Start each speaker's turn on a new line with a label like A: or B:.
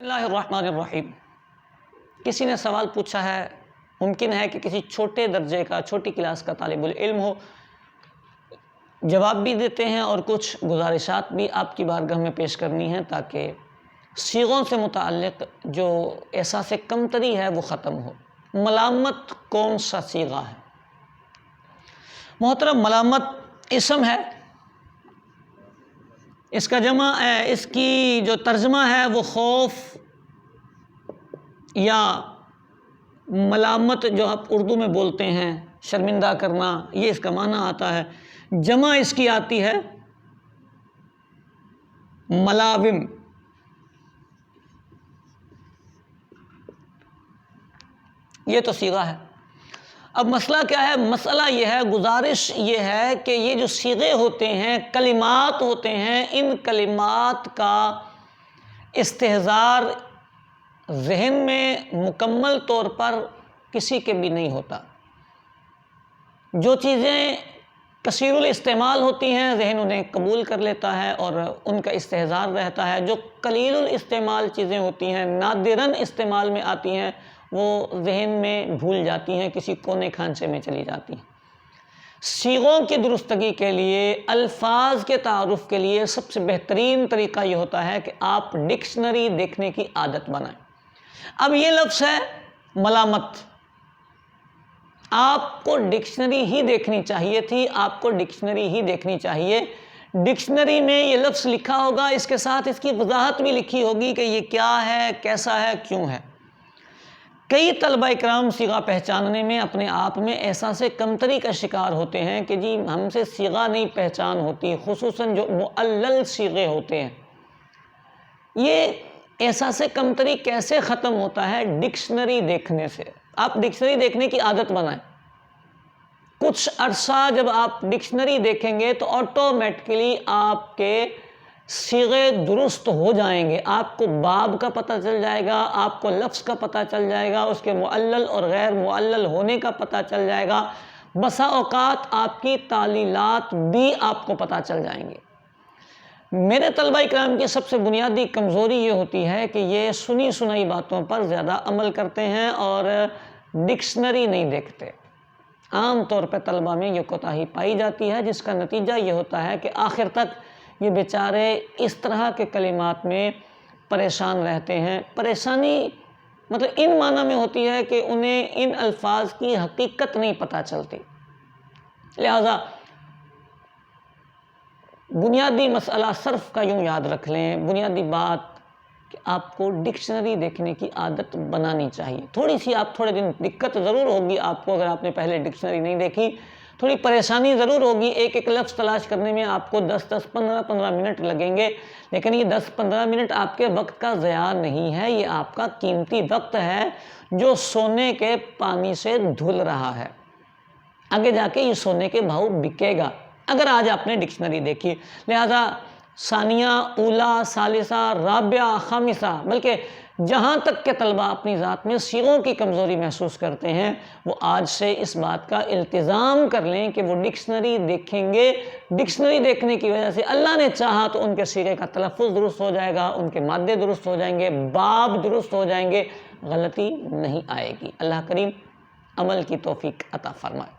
A: اللہ الرحمن الرحیم۔ کسی نے سوال پوچھا ہے، ممکن ہے کہ کسی چھوٹے درجے کا، چھوٹی کلاس کا طالب العلم ہو، جواب بھی دیتے ہیں اور کچھ گزارشات بھی آپ کی بارگاہ میں پیش کرنی ہیں تاکہ صیغوں سے متعلق جو احساس کمتری ہے وہ ختم ہو۔ ملامت کون سا صیغہ ہے؟ محترم، ملامت اسم ہے، اس کا جمع اس کی جو ترجمہ ہے وہ خوف یا ملامت جو آپ اردو میں بولتے ہیں، شرمندہ کرنا، یہ اس کا معنی آتا ہے۔ جمع اس کی آتی ہے ملاوم۔ یہ تو صیغہ ہے۔ اب مسئلہ کیا ہے؟ مسئلہ یہ ہے، گزارش یہ ہے کہ یہ جو صیغے ہوتے ہیں، کلمات ہوتے ہیں، ان کلمات کا استحضار ذہن میں مکمل طور پر کسی کے بھی نہیں ہوتا۔ جو چیزیں کثیر الاستعمال ہوتی ہیں ذہن انہیں قبول کر لیتا ہے اور ان کا استحضار رہتا ہے۔ جو قلیل الاستعمال چیزیں ہوتی ہیں، نادراً استعمال میں آتی ہیں، وہ ذہن میں بھول جاتی ہیں، کسی کونے کھانچے میں چلی جاتی ہیں۔ صیغوں کی درستگی کے لیے، الفاظ کے تعارف کے لیے سب سے بہترین طریقہ یہ ہوتا ہے کہ آپ ڈکشنری دیکھنے کی عادت بنائیں۔ اب یہ لفظ ہے ملامت، آپ کو ڈکشنری ہی دیکھنی چاہیے تھی، آپ کو ڈکشنری ہی دیکھنی چاہیے۔ ڈکشنری میں یہ لفظ لکھا ہوگا، اس کے ساتھ اس کی وضاحت بھی لکھی ہوگی کہ یہ کیا ہے، کیسا ہے، کیوں ہے۔ کئی طلبہ اکرام صیغہ پہچاننے میں اپنے آپ میں احساس کمتری کا شکار ہوتے ہیں کہ جی ہم سے صیغہ نہیں پہچان ہوتی، خصوصاً جو معلل صیغے ہوتے ہیں۔ یہ احساس کمتری کیسے ختم ہوتا ہے؟ ڈکشنری دیکھنے سے۔ آپ ڈکشنری دیکھنے کی عادت بنائیں۔ کچھ عرصہ جب آپ ڈکشنری دیکھیں گے تو آٹومیٹکلی آپ کے صیغے درست ہو جائیں گے۔ آپ کو باب کا پتہ چل جائے گا، آپ کو لفظ کا پتہ چل جائے گا، اس کے معلل اور غیر معلل ہونے کا پتہ چل جائے گا۔ بسا اوقات آپ کی تعلیلات بھی آپ کو پتہ چل جائیں گے۔ میرے طلبہ اکرام کی سب سے بنیادی کمزوری یہ ہوتی ہے کہ یہ سنی سنائی باتوں پر زیادہ عمل کرتے ہیں اور ڈکشنری نہیں دیکھتے۔ عام طور پہ طلبہ میں یہ کوتاہی پائی جاتی ہے، جس کا نتیجہ یہ ہوتا ہے کہ آخر تک یہ بیچارے اس طرح کے کلمات میں پریشان رہتے ہیں۔ پریشانی مطلب ان معنی میں ہوتی ہے کہ انہیں ان الفاظ کی حقیقت نہیں پتہ چلتی۔ لہذا بنیادی مسئلہ صرف کا یوں یاد رکھ لیں، بنیادی بات کہ آپ کو ڈکشنری دیکھنے کی عادت بنانی چاہیے۔ تھوڑی سی آپ تھوڑے دن دقت ضرور ہوگی آپ کو، اگر آپ نے پہلے ڈکشنری نہیں دیکھی، تھوڑی پریشانی ضرور ہوگی، ایک ایک لفظ تلاش کرنے میں آپ کو 10-15 منٹ لگیں گے، لیکن یہ 10-15 منٹ آپ کے وقت کا ضیاع نہیں ہے، یہ آپ کا قیمتی وقت ہے جو سونے کے پانی سے دھل رہا ہے۔ آگے جا کے یہ سونے کے بھاؤ بکے گا اگر آج آپ نے ڈکشنری دیکھی۔ لہذا ثانیہ، اولا، ثالثہ، رابعہ، خامسہ، بلکہ جہاں تک کہ طلبہ اپنی ذات میں صیغوں کی کمزوری محسوس کرتے ہیں، وہ آج سے اس بات کا التزام کر لیں کہ وہ ڈکشنری دیکھیں گے۔ ڈکشنری دیکھنے کی وجہ سے اللہ نے چاہا تو ان کے صیغے کا تلفظ درست ہو جائے گا، ان کے مادے درست ہو جائیں گے، باب درست ہو جائیں گے، غلطی نہیں آئے گی۔ اللہ کریم عمل کی توفیق عطا فرمائے۔